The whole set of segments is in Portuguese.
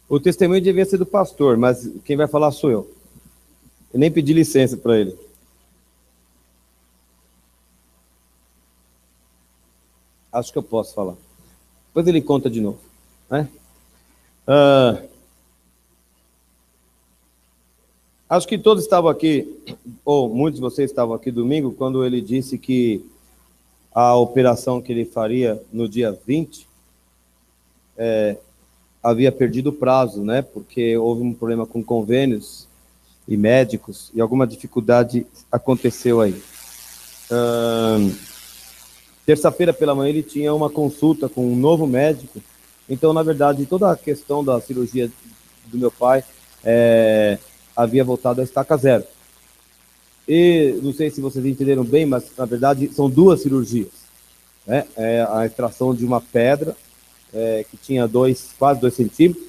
O testemunho devia ser do pastor, mas quem vai falar sou eu. Eu nem pedi licença para ele. Acho que eu posso falar. Depois ele conta de novo, né? Acho que todos estavam aqui, ou muitos de vocês estavam aqui domingo, quando ele disse que a operação que ele faria no dia 20 havia perdido o prazo, né? Porque houve um problema com convênios e médicos e alguma dificuldade aconteceu aí. Terça-feira pela manhã ele tinha uma consulta com um novo médico. Então, na verdade, toda a questão da cirurgia do meu pai havia voltado a estaca zero. E não sei se vocês entenderam bem, mas na verdade são duas cirurgias, né? A extração de uma pedra que tinha quase 2 centímetros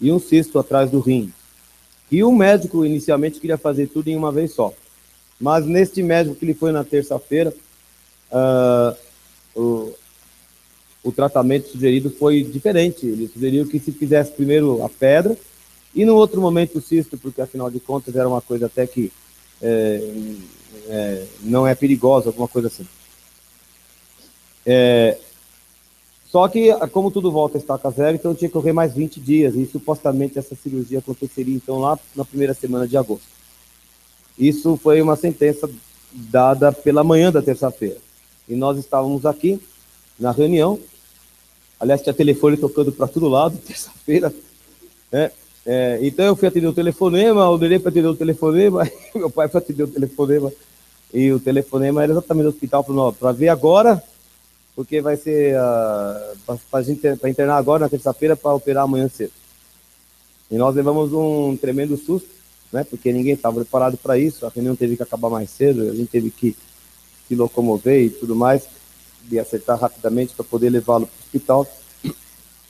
e um cisto atrás do rim. E o médico inicialmente queria fazer tudo em uma vez só. Mas neste médico que ele foi na terça-feira, o tratamento sugerido foi diferente. Ele sugeriu que se fizesse primeiro a pedra e no outro momento o cisto, porque afinal de contas era uma coisa até que não é perigosa, alguma coisa assim. Só que, como tudo volta a estaca zero, então tinha que correr mais 20 dias, e supostamente essa cirurgia aconteceria então lá na primeira semana de agosto. Isso foi uma sentença dada pela manhã da terça-feira. E nós estávamos aqui na reunião, aliás, tinha telefone tocando para todo lado, terça-feira, né? Então eu fui atender o telefonema, o Nenê foi atender o telefonema, meu pai foi atender o telefonema, e o telefonema era exatamente do hospital, para ver agora, porque vai ser para internar agora na terça-feira para operar amanhã cedo. E nós levamos um tremendo susto, né? Porque ninguém estava preparado para isso, a reunião teve que acabar mais cedo, a gente teve que se locomover e tudo mais, e acertar rapidamente para poder levá-lo para o hospital,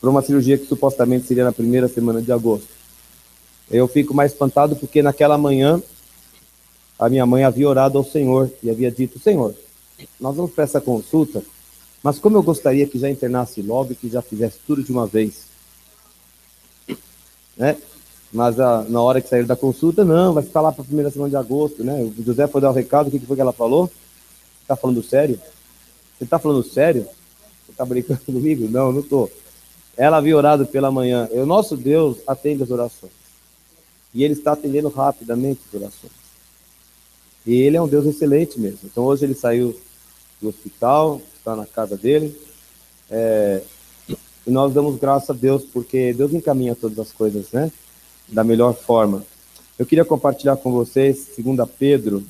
para uma cirurgia que supostamente seria na primeira semana de agosto. Eu fico mais espantado porque naquela manhã a minha mãe havia orado ao Senhor e havia dito: Senhor, nós vamos para essa consulta, mas como eu gostaria que já internasse logo e que já fizesse tudo de uma vez, né? Mas na hora que sair da consulta, não, vai ficar lá para a primeira semana de agosto, né? O José foi dar o recado, o que foi que ela falou? Você está falando sério? Você está falando sério? Você está brincando comigo? Não, não estou. Ela havia orado pela manhã. O nosso Deus atende as orações. E Ele está atendendo rapidamente as orações. E Ele é um Deus excelente mesmo. Então hoje ele saiu do hospital, está na casa dele. E nós damos graças a Deus, porque Deus encaminha todas as coisas, né? Da melhor forma. Eu queria compartilhar com vocês, 2 Pedro.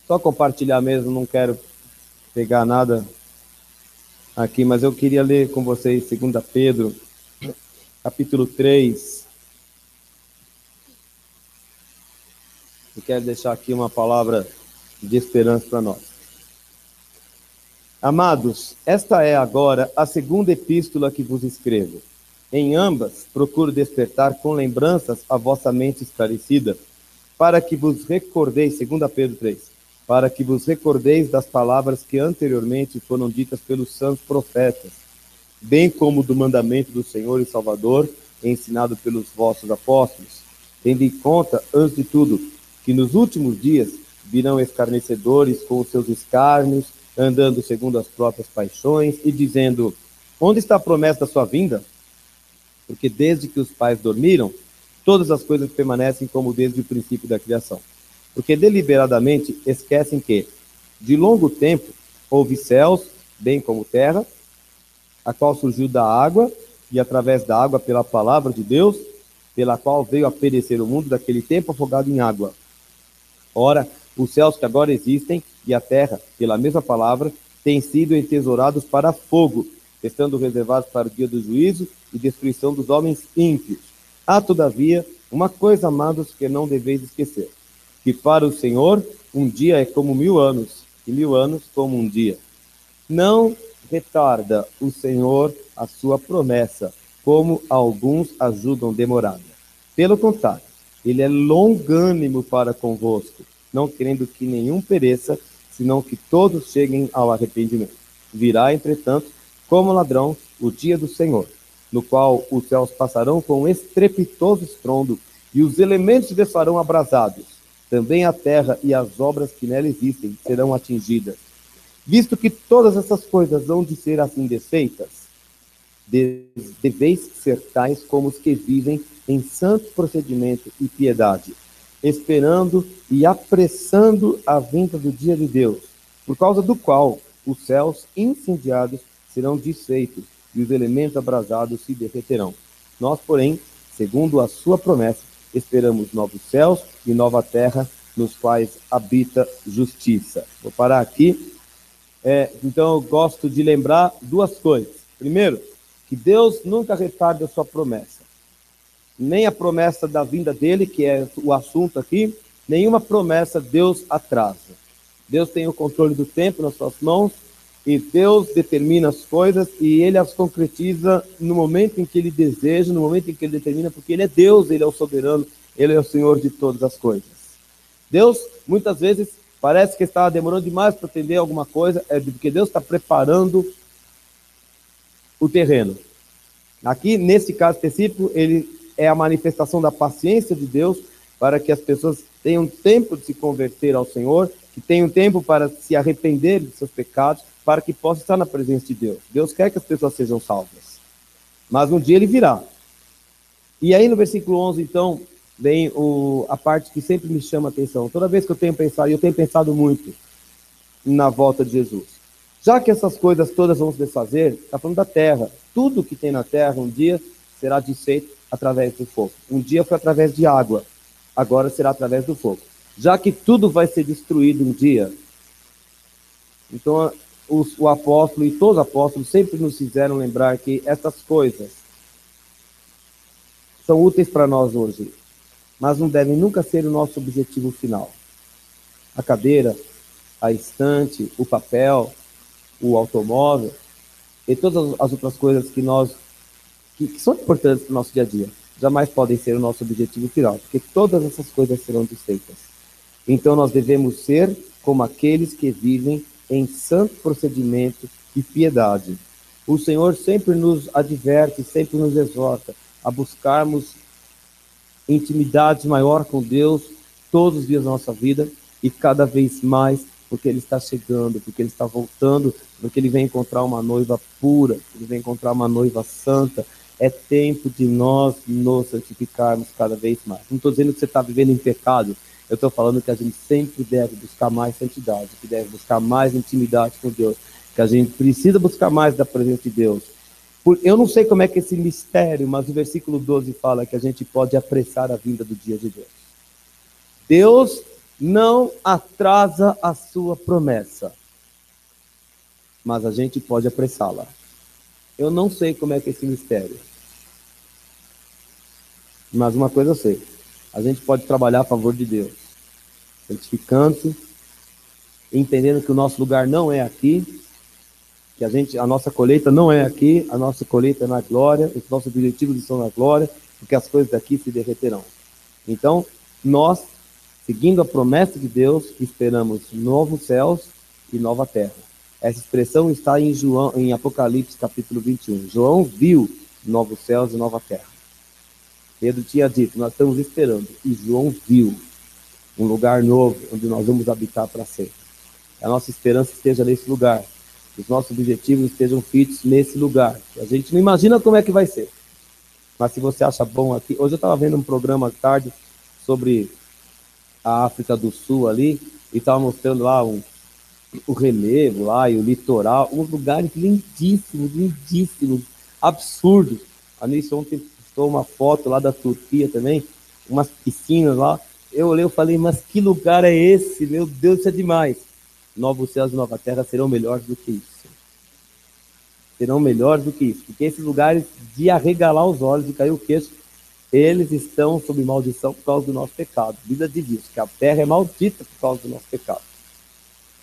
Só compartilhar mesmo, não quero pegar nada aqui, mas eu queria ler com vocês 2 Pedro, capítulo 3. Eu quero deixar aqui uma palavra de esperança para nós. Amados, esta é agora a segunda epístola que vos escrevo. Em ambas, procuro despertar com lembranças a vossa mente esclarecida, para que vos recordeis, 2 Pedro 3, para que vos recordeis das palavras que anteriormente foram ditas pelos santos profetas, bem como do mandamento do Senhor e Salvador, ensinado pelos vossos apóstolos, tendo em conta, antes de tudo, que nos últimos dias virão escarnecedores com os seus escárnios, andando segundo as próprias paixões, e dizendo: onde está a promessa da sua vinda? Porque desde que os pais dormiram, todas as coisas permanecem como desde o princípio da criação. Porque deliberadamente esquecem que, de longo tempo, houve céus, bem como terra, a qual surgiu da água, e através da água pela palavra de Deus, pela qual veio a perecer o mundo daquele tempo afogado em água. Ora, os céus que agora existem e a terra, pela mesma palavra, têm sido entesourados para fogo, estando reservados para o dia do juízo e destruição dos homens ímpios. Há, todavia, uma coisa, amados, que não deveis esquecer, que para o Senhor um dia é como 1000 anos, e 1000 anos como um dia. Não retarda o Senhor a sua promessa, como alguns a julgam demorada. Pelo contrário, ele é longânimo para convosco, não querendo que nenhum pereça, senão que todos cheguem ao arrependimento. Virá, entretanto, como ladrão o dia do Senhor, no qual os céus passarão com um estrepitoso estrondo, e os elementos desfarão abrasados. Também a terra e as obras que nela existem serão atingidas. Visto que todas essas coisas hão de ser assim desfeitas, deveis ser tais como os que vivem em santo procedimento e piedade, esperando e apressando a vinda do dia de Deus, por causa do qual os céus incendiados serão desfeitos e os elementos abrasados se derreterão. Nós, porém, segundo a sua promessa, esperamos novos céus e nova terra, nos quais habita justiça. Vou parar aqui. Então, eu gosto de lembrar duas coisas. Primeiro, que Deus nunca retarda a sua promessa. Nem a promessa da vinda dele, que é o assunto aqui, nenhuma promessa Deus atrasa. Deus tem o controle do tempo nas suas mãos, e Deus determina as coisas, e ele as concretiza no momento em que ele deseja, no momento em que ele determina, porque ele é Deus, ele é o soberano, ele é o Senhor de todas as coisas. Deus, muitas vezes, parece que está demorando demais para atender alguma coisa, é porque Deus está preparando o terreno. Aqui, nesse caso específico, ele é a manifestação da paciência de Deus para que as pessoas tenham tempo de se converter ao Senhor, que tenham tempo para se arrepender de seus pecados, para que possam estar na presença de Deus. Deus quer que as pessoas sejam salvas. Mas um dia ele virá. E aí no versículo 11, então, vem a parte que sempre me chama a atenção. Toda vez que eu tenho pensado, e eu tenho pensado muito na volta de Jesus. Já que essas coisas todas vão se desfazer, está falando da terra. Tudo que tem na terra um dia será desfeito através do fogo. Um dia foi através de água, agora será através do fogo. Já que tudo vai ser destruído um dia, então o apóstolo e todos os apóstolos sempre nos fizeram lembrar que essas coisas são úteis para nós hoje, mas não devem nunca ser o nosso objetivo final. A cadeira, a estante, o papel, o automóvel e todas as outras coisas que são importantes para o nosso dia a dia, jamais podem ser o nosso objetivo final, porque todas essas coisas serão desfeitas. Então nós devemos ser como aqueles que vivem em santo procedimento e piedade. O Senhor sempre nos adverte, sempre nos exorta a buscarmos intimidade maior com Deus todos os dias da nossa vida e cada vez mais, porque Ele está chegando, porque Ele está voltando, porque Ele vem encontrar uma noiva pura, Ele vem encontrar uma noiva santa. É tempo de nós nos santificarmos cada vez mais. Não estou dizendo que você está vivendo em pecado, eu estou falando que a gente sempre deve buscar mais santidade, que deve buscar mais intimidade com Deus, que a gente precisa buscar mais da presença de Deus. Eu não sei como é que é esse mistério, mas o versículo 12 fala que a gente pode apressar a vinda do dia de Deus. Deus não atrasa a sua promessa, mas a gente pode apressá-la. Eu não sei como é que é esse mistério, mas uma coisa eu sei: a gente pode trabalhar a favor de Deus, santificando-se, entendendo que o nosso lugar não é aqui, que a nossa colheita não é aqui, a nossa colheita é na glória, os nossos objetivos estão na glória, porque as coisas daqui se derreterão. Então, nós, seguindo a promessa de Deus, esperamos novos céus e nova terra. Essa expressão está em Apocalipse capítulo 21. João viu novos céus e nova terra. Pedro tinha dito, nós estamos esperando, e João viu um lugar novo, onde nós vamos habitar para sempre. A nossa esperança esteja nesse lugar, os nossos objetivos estejam fitos nesse lugar. A gente não imagina como é que vai ser, mas se você acha bom aqui... Hoje eu estava vendo um programa à tarde sobre a África do Sul ali, e estava mostrando lá o relevo lá e o litoral, uns lugares lindíssimos, lindíssimos, absurdos. A Nisso ontem postou uma foto lá da Turquia também, umas piscinas lá. Eu olhei e falei, mas que lugar é esse? Meu Deus, isso é demais. Novos céus e nova terra serão melhores do que isso. Serão melhores do que isso, porque esses lugares de arregalar os olhos, de cair o queixo, eles estão sob maldição por causa do nosso pecado. A Bíblia diz isso, que a terra é maldita por causa do nosso pecado.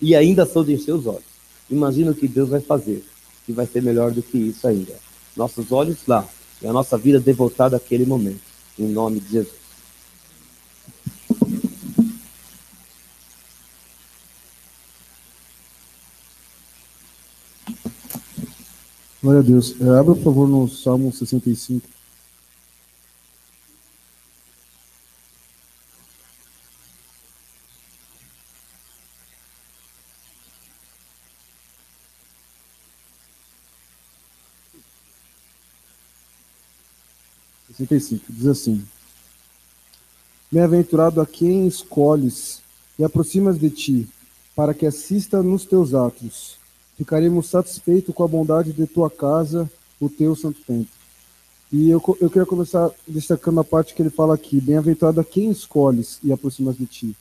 E ainda são de encher os olhos. Imagina o que Deus vai fazer, que vai ser melhor do que isso ainda. Nossos olhos lá, e a nossa vida devotada àquele momento. Em nome de Jesus. Glória a Deus. Abra, por favor, no Salmo 65. Diz assim: Bem-aventurado a quem escolhes e aproximas de ti, para que assista nos teus atos. Ficaremos satisfeitos com a bondade de tua casa, o teu santo templo. E eu queria começar destacando a parte que ele fala aqui: bem-aventurado a quem escolhes e aproximas de ti.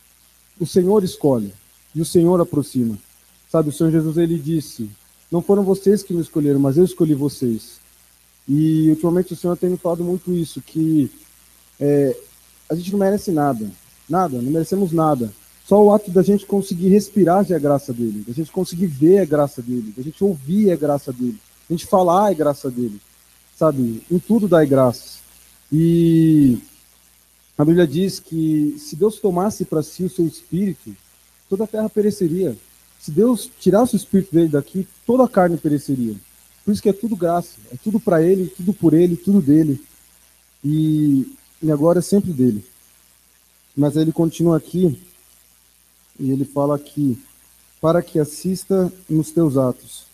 O Senhor escolhe e o Senhor aproxima. Sabe, o Senhor Jesus, ele disse: não foram vocês que me escolheram, mas eu escolhi vocês. E ultimamente o Senhor tem me falado muito isso, que a gente não merece nada. Nada, não merecemos nada. Só o ato da gente conseguir respirar já é graça dele, da gente conseguir ver é graça dele, da gente ouvir é graça dele, da gente falar é graça dele. Sabe, em tudo dá graças. E a Bíblia diz que se Deus tomasse para si o seu espírito, toda a terra pereceria. Se Deus tirasse o espírito dele daqui, toda a carne pereceria. Por isso que é tudo graça, é tudo para ele, tudo por ele, tudo dele. E agora é sempre dele. Mas aí ele continua aqui, e ele fala aqui, para que assista nos teus atos.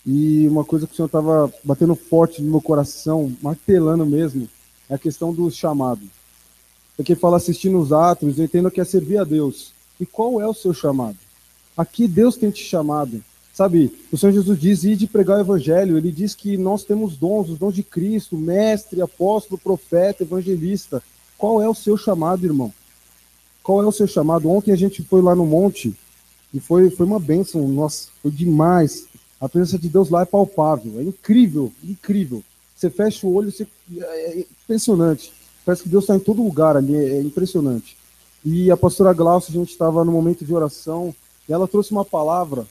E uma coisa que o Senhor estava batendo forte no meu coração, martelando mesmo, é a questão do chamado. Porque fala assistir nos atos, eu entendo que é servir a Deus. E qual é o seu chamado? Aqui Deus tem te chamado. Sabe, o Senhor Jesus diz, ide pregar o evangelho. Ele diz que nós temos dons, os dons de Cristo, mestre, apóstolo, profeta, evangelista. Qual é o seu chamado, irmão? Qual é o seu chamado? Ontem a gente foi lá no monte e foi uma bênção. Nossa, foi demais. A presença de Deus lá é palpável, é incrível, incrível. Você fecha o olho, é impressionante. Parece que Deus está em todo lugar ali, é impressionante. E a pastora Glaucia, a gente estava no momento de oração, e ela trouxe uma palavra.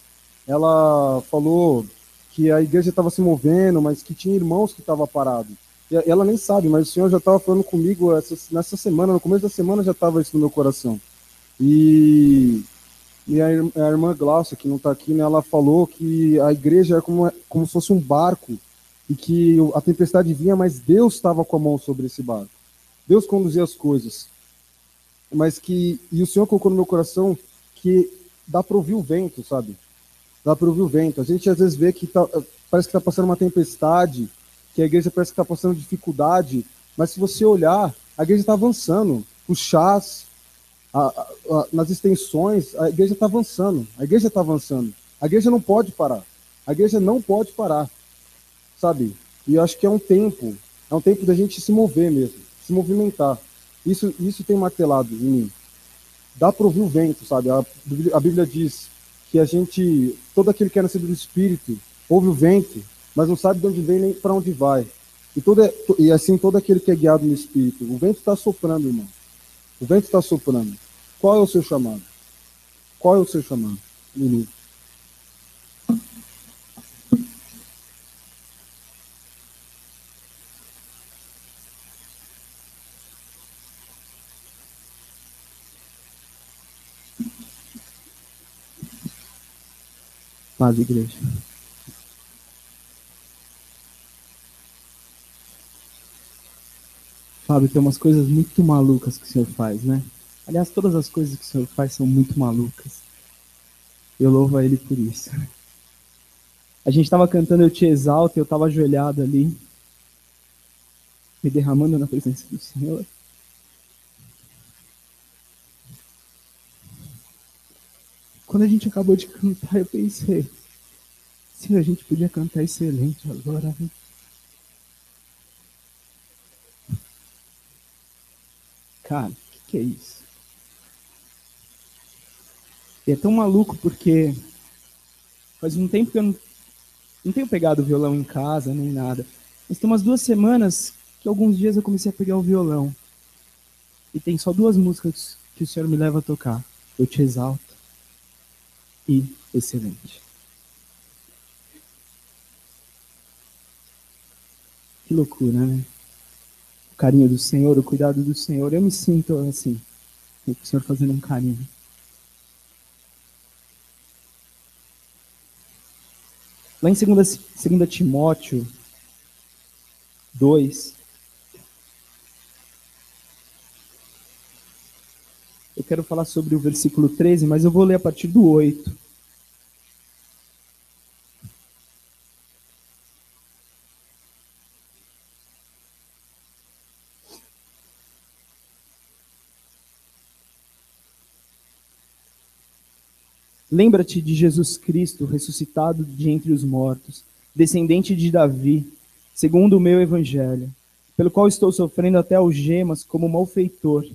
Ela falou que a igreja estava se movendo, mas que tinha irmãos que estavam parados. E ela nem sabe, mas o Senhor já estava falando comigo nessa semana, no começo da semana já estava isso no meu coração. E a irmã Glaucia, que não está aqui, né, ela falou que a igreja é como se fosse um barco, e que a tempestade vinha, mas Deus estava com a mão sobre esse barco. Deus conduzia as coisas. E o Senhor colocou no meu coração que dá para ouvir o vento, sabe? Dá para ouvir o vento. A gente às vezes vê que parece que está passando uma tempestade, que a igreja parece que está passando dificuldade, mas se você olhar, a igreja está avançando. Os chás, nas extensões, a igreja está avançando. A igreja está avançando. A igreja não pode parar. A igreja não pode parar, sabe? E eu acho que é um tempo da gente se mover mesmo, se movimentar. Isso tem martelado em mim. Dá para ouvir o vento, sabe? A Bíblia diz que todo aquele que é nascido do Espírito, ouve o vento, mas não sabe de onde vem nem para onde vai. E assim todo aquele que é guiado no Espírito. O vento está soprando, irmão. O vento está soprando. Qual é o seu chamado? Qual é o seu chamado, menino? Paz, igreja. Fábio, tem umas coisas muito malucas que o senhor faz, né? Aliás, todas as coisas que o senhor faz são muito malucas. Eu louvo a ele por isso. A gente estava cantando Eu Te Exalto, eu estava ajoelhado ali, me derramando na presença do Senhor. Quando a gente acabou de cantar, eu pensei, se a gente podia cantar excelente agora, né? Cara, o que é isso? E é tão maluco porque faz um tempo que eu não tenho pegado o violão em casa, nem nada. Mas tem umas 2 semanas que alguns dias eu comecei a pegar o violão. E tem só 2 músicas que o Senhor me leva a tocar. Eu Te Exalto e Excelente. Que loucura, né? O carinho do Senhor, o cuidado do Senhor. Eu me sinto assim, com o Senhor fazendo um carinho. Lá em 2 Timóteo 2, eu quero falar sobre o versículo 13, mas eu vou ler a partir do 8. Lembra-te de Jesus Cristo, ressuscitado de entre os mortos, descendente de Davi, segundo o meu evangelho, pelo qual estou sofrendo até algemas como malfeitor.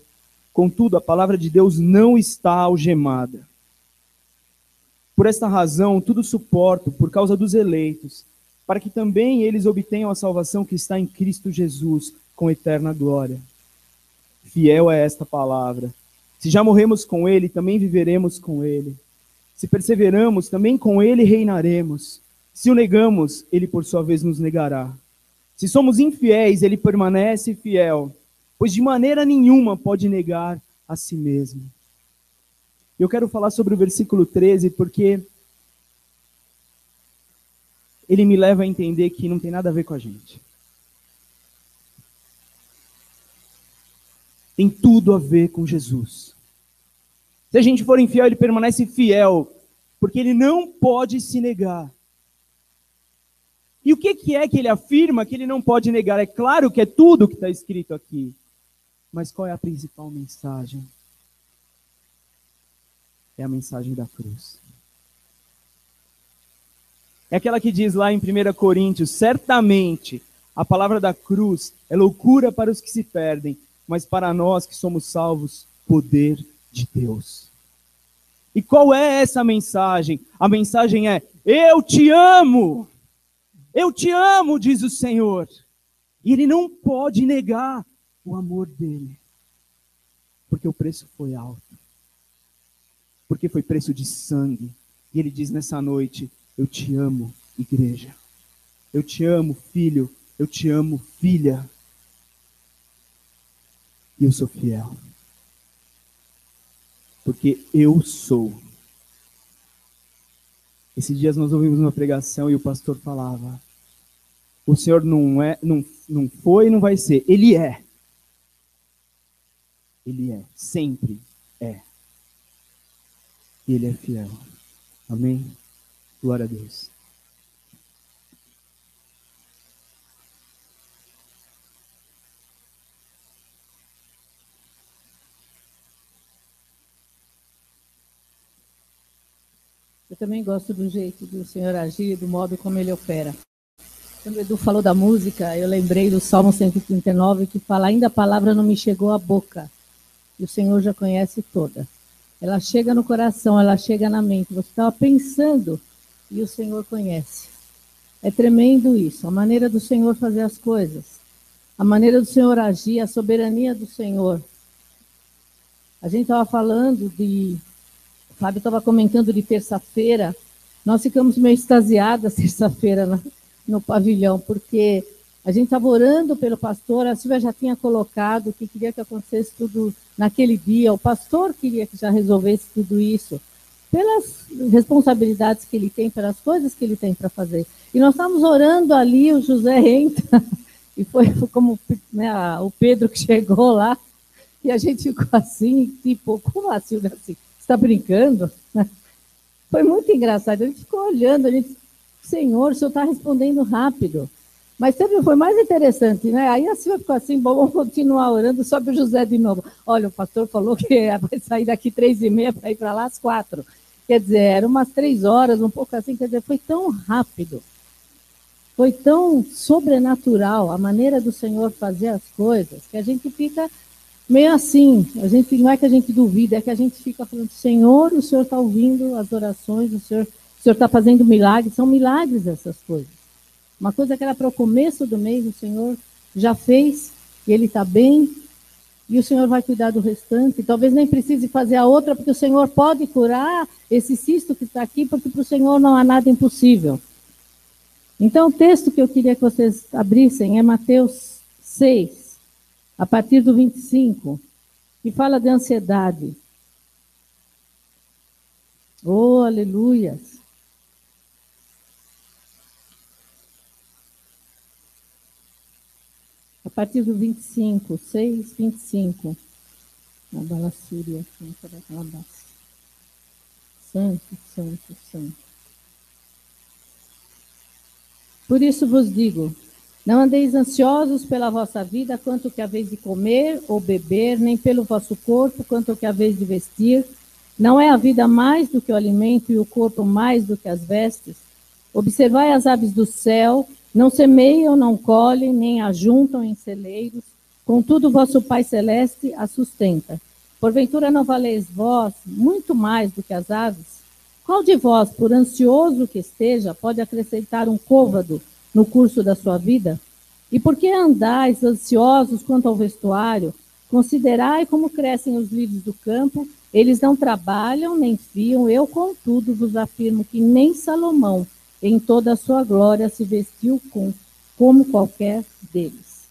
Contudo, a palavra de Deus não está algemada. Por esta razão, tudo suporto por causa dos eleitos, para que também eles obtenham a salvação que está em Cristo Jesus, com eterna glória. Fiel é esta palavra. Se já morremos com ele, também viveremos com ele. Se perseveramos, também com ele reinaremos. Se o negamos, ele por sua vez nos negará. Se somos infiéis, ele permanece fiel, pois de maneira nenhuma pode negar a si mesmo. Eu quero falar sobre o versículo 13, porque ele me leva a entender que não tem nada a ver com a gente. Tem tudo a ver com Jesus. Se a gente for infiel, ele permanece fiel, porque ele não pode se negar. E o que é que ele afirma que ele não pode negar? É claro que é tudo que está escrito aqui. Mas qual é a principal mensagem? É a mensagem da cruz. É aquela que diz lá em 1 Coríntios, certamente a palavra da cruz é loucura para os que se perdem, mas para nós que somos salvos, poder de Deus. E qual é essa mensagem? A mensagem é: eu te amo! Eu te amo, diz o Senhor. E ele não pode negar o amor dele. Porque o preço foi alto. Porque foi preço de sangue. E ele diz nessa noite: eu te amo, igreja. Eu te amo, filho. Eu te amo, filha. E eu sou fiel. Porque eu sou. Esses dias nós ouvimos uma pregação e o pastor falava: o Senhor não foi e não vai ser. Ele é. Ele é. Sempre é. E ele é fiel. Amém? Glória a Deus. Eu também gosto do jeito do Senhor agir, do modo como ele opera. Quando o Edu falou da música, eu lembrei do Salmo 139, que fala: ainda a palavra não me chegou à boca, e o Senhor já conhece toda. Ela chega no coração, ela chega na mente. Você estava pensando e o Senhor conhece. É tremendo isso, a maneira do Senhor fazer as coisas, a maneira do Senhor agir, a soberania do Senhor. A gente estava falando de... O Fábio estava comentando de terça-feira. Nós ficamos meio extasiadas terça-feira no pavilhão, porque a gente estava orando pelo pastor, a Silvia já tinha colocado que queria que acontecesse tudo naquele dia, o pastor queria que já resolvesse tudo isso, pelas responsabilidades que ele tem, pelas coisas que ele tem para fazer. E nós estávamos orando ali, o José entra, e foi como, né, o Pedro que chegou lá, e a gente ficou assim, tipo, como a Silvia assim? Está brincando? Foi muito engraçado. A gente ficou olhando, a gente, Senhor, o Senhor está respondendo rápido. Mas sempre foi mais interessante, né? Aí a Silvia ficou assim: bom, vamos continuar orando, sobe o José de novo. Olha, o pastor falou que vai sair daqui 3h30 para ir para lá às 4. Quer dizer, eram umas 3 horas, um pouco assim, quer dizer, foi tão rápido. Foi tão sobrenatural a maneira do Senhor fazer as coisas, que a gente fica meio assim, a gente, não é que a gente duvida, é que a gente fica falando: Senhor, o Senhor está ouvindo as orações, o Senhor está fazendo milagres, são milagres essas coisas. Uma coisa que era para o começo do mês, o Senhor já fez, e Ele está bem, e o Senhor vai cuidar do restante. Talvez nem precise fazer a outra, porque o Senhor pode curar esse cisto que está aqui, porque para o Senhor não há nada impossível. Então, o texto que eu queria que vocês abrissem é Mateus 6, a partir do 25, que fala de ansiedade. Oh, aleluias! a partir do 25, 6, 25. Santo, santo, santo. Por isso vos digo, não andeis ansiosos pela vossa vida, quanto que haveis de comer ou beber, nem pelo vosso corpo, quanto que haveis de vestir. Não é a vida mais do que o alimento e o corpo mais do que as vestes? Observai as aves do céu, não semeiam, não colhem, nem ajuntam em celeiros, contudo vosso Pai Celeste as sustenta. Porventura não valeis vós muito mais do que as aves? Qual de vós, por ansioso que esteja, pode acrescentar um côvado no curso da sua vida? E por que andais ansiosos quanto ao vestuário? Considerai como crescem os lírios do campo, eles não trabalham nem fiam, eu, contudo, vos afirmo que nem Salomão, em toda a sua glória, se vestiu como qualquer deles.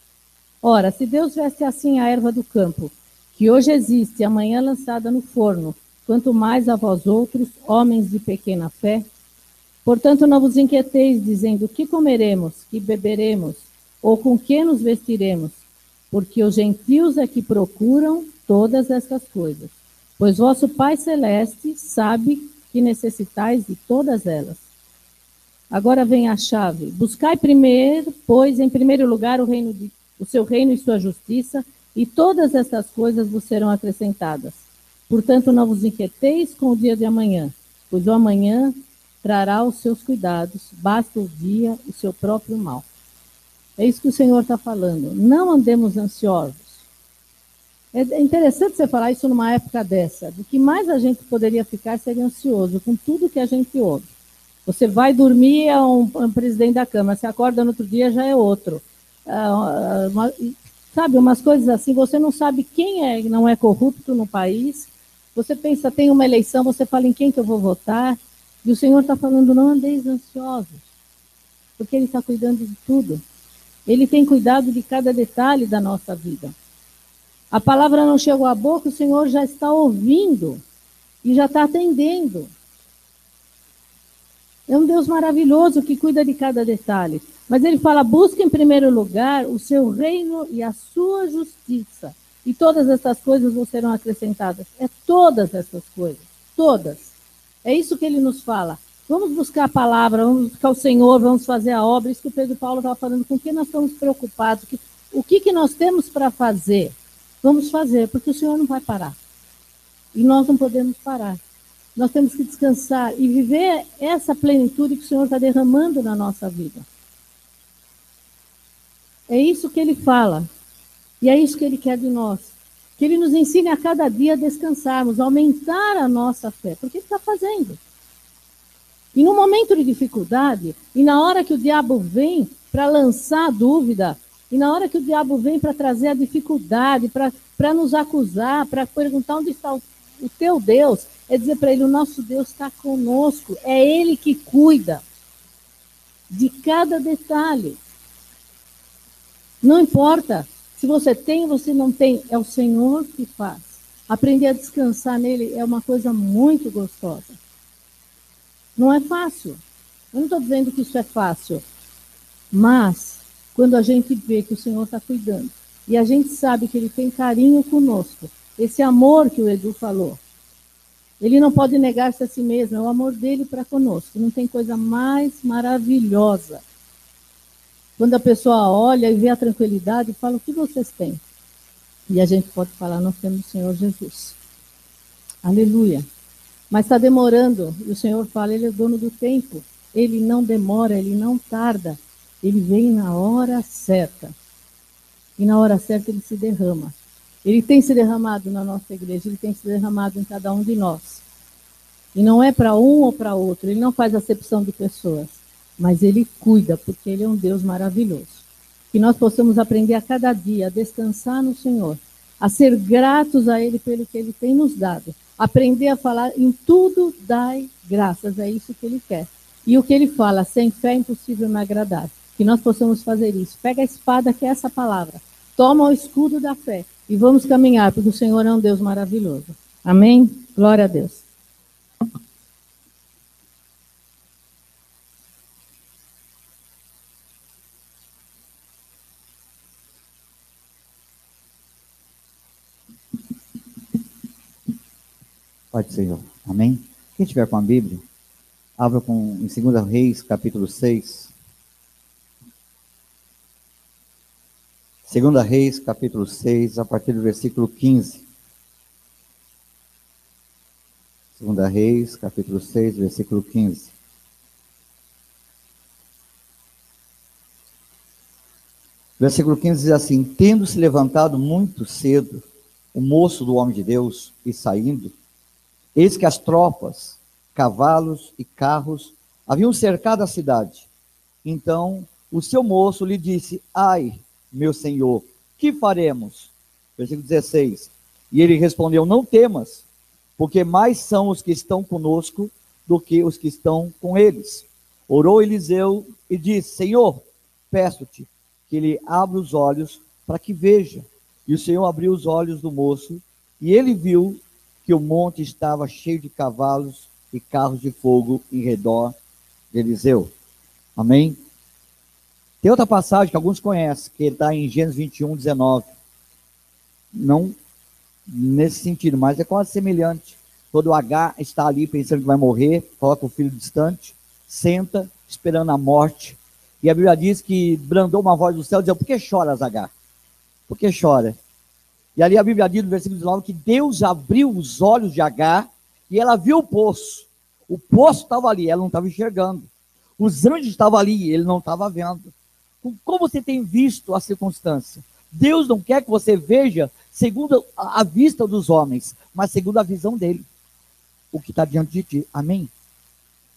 Ora, se Deus veste assim a erva do campo, que hoje existe e amanhã lançada no forno, quanto mais a vós outros, homens de pequena fé? Portanto, não vos inquieteis, dizendo, que comeremos, que beberemos, ou com que nos vestiremos? Porque os gentios é que procuram todas estas coisas. Pois vosso Pai Celeste sabe que necessitais de todas elas. Agora vem a chave. Buscai primeiro, pois, em primeiro lugar, o seu reino e sua justiça, e todas estas coisas vos serão acrescentadas. Portanto, não vos inquieteis com o dia de amanhã, pois o amanhã trará os seus cuidados, basta o dia o seu próprio mal. É isso que o Senhor está falando. Não andemos ansiosos. É interessante você falar isso numa época dessa. Do que mais a gente poderia ficar seria ansioso com tudo que a gente ouve. Você vai dormir, é um presidente da Câmara, você acorda no outro dia, já é outro. Sabe, umas coisas assim, você não sabe quem não é corrupto no país. Você pensa, tem uma eleição, você fala em quem que eu vou votar. E o Senhor está falando, não andeis ansiosos, porque Ele está cuidando de tudo. Ele tem cuidado de cada detalhe da nossa vida. A palavra não chegou à boca, o Senhor já está ouvindo e já está atendendo. É um Deus maravilhoso que cuida de cada detalhe. Mas Ele fala, busque em primeiro lugar o seu reino e a sua justiça. E todas essas coisas vos serão acrescentadas. É todas essas coisas, todas. É isso que Ele nos fala. Vamos buscar a palavra, vamos buscar o Senhor, vamos fazer a obra. Isso que o Pedro Paulo estava falando, com o que nós estamos preocupados, o que nós temos para fazer. Vamos fazer, porque o Senhor não vai parar. E nós não podemos parar. Nós temos que descansar e viver essa plenitude que o Senhor está derramando na nossa vida. É isso que Ele fala. E é isso que Ele quer de nós. Que Ele nos ensine a cada dia a descansarmos, a aumentar a nossa fé. Porque Ele está fazendo. E no momento de dificuldade, e na hora que o diabo vem para lançar a dúvida, e na hora que o diabo vem para trazer a dificuldade, para nos acusar, para perguntar onde está o teu Deus, é dizer para ele, o nosso Deus está conosco, é Ele que cuida de cada detalhe. Não importa se você tem ou você não tem, é o Senhor que faz. Aprender a descansar nele é uma coisa muito gostosa. Não é fácil. Eu não estou dizendo que isso é fácil. Mas, quando a gente vê que o Senhor está cuidando, e a gente sabe que Ele tem carinho conosco, esse amor que o Edu falou, Ele não pode negar-se a si mesmo, é o amor dele para conosco. Não tem coisa mais maravilhosa. Quando a pessoa olha e vê a tranquilidade, fala, o que vocês têm? E a gente pode falar, nós temos o Senhor Jesus. Aleluia. Mas está demorando, e o Senhor fala, Ele é dono do tempo. Ele não demora, Ele não tarda. Ele vem na hora certa. E na hora certa Ele se derrama. Ele tem se derramado na nossa igreja, Ele tem se derramado em cada um de nós. E não é para um ou para outro, Ele não faz acepção de pessoas. Mas Ele cuida, porque Ele é um Deus maravilhoso. Que nós possamos aprender a cada dia a descansar no Senhor, a ser gratos a Ele pelo que Ele tem nos dado. Aprender a falar, em tudo dai graças, é isso que Ele quer. E o que Ele fala, sem fé é impossível me agradar. Que nós possamos fazer isso. Pega a espada, que é essa palavra. Toma o escudo da fé e vamos caminhar, porque o Senhor é um Deus maravilhoso. Amém? Glória a Deus. Pode, Senhor. Amém? Quem tiver com a Bíblia, abra em 2 Reis, capítulo 6. 2 Reis, capítulo 6, a partir do versículo 15. 2 Reis, capítulo 6, versículo 15. Versículo 15 diz assim: tendo-se levantado muito cedo o moço do homem de Deus e saindo, eis que as tropas, cavalos e carros haviam cercado a cidade. Então o seu moço lhe disse: ai, meu senhor, que faremos? Versículo 16. E ele respondeu: não temas, porque mais são os que estão conosco do que os que estão com eles. Orou Eliseu e disse: Senhor, peço-te que ele abra os olhos para que veja. E o Senhor abriu os olhos do moço, e ele viu que o monte estava cheio de cavalos e carros de fogo em redor de Eliseu. Amém? Tem outra passagem que alguns conhecem, que está em Gênesis 21, 19. Não nesse sentido, mas é quase semelhante. Todo Agar está ali pensando que vai morrer, coloca o filho distante, senta, esperando a morte. E a Bíblia diz que brandou uma voz do céu, dizendo: por que choras, Agar? Por que chora? E ali a Bíblia diz no versículo 19 que Deus abriu os olhos de Agar e ela viu o poço. O poço estava ali, ela não estava enxergando. Os anjos estavam ali, ele não estava vendo. Como você tem visto a circunstância? Deus não quer que você veja segundo a vista dos homens, mas segundo a visão dele, o que está diante de ti. Amém?